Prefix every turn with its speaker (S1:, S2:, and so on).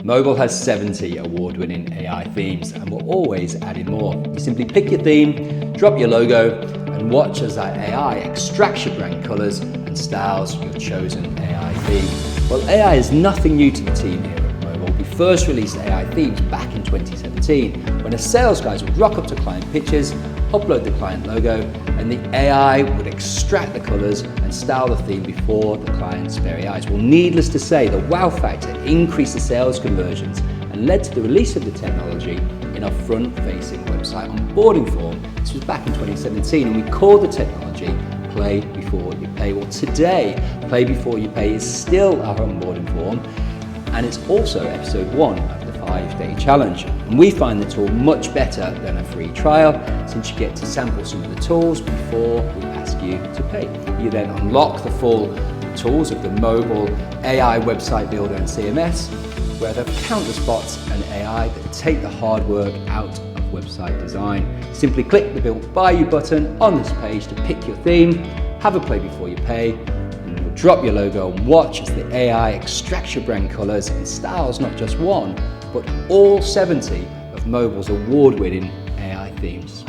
S1: Mobile has 70 award-winning AI themes, and we're always adding more. You simply pick your theme, drop your logo, and watch as our AI extracts your brand colours and styles your chosen AI theme. Well, AI is nothing new to the team here at Mobile. We first released AI themes back in 2017, when a sales guys would rock up to client pitches, upload the client logo, and the AI would extract the colours and style the theme before the client's very eyes. Well, needless to say, the wow factor increased the sales conversions and led to the release of the technology in our front-facing website onboarding form. This was back in 2017, and we called the technology Play Before You Pay. Well, today, Play Before You Pay is still our onboarding form, and it's also episode 1 of the 5-day challenge. And we find the tool much better than a free trial, since you get to sample some of the tools before we ask you to pay. You then unlock the full tools of the mobile AI website builder and CMS, where there are countless bots and AI that take the hard work out of website design. Simply click the Build By You button on this page to pick your theme, have a play before you pay, and you'll drop your logo and watch as the AI extracts your brand colours and styles not just one, but all 70 of Mobile's award-winning AI themes.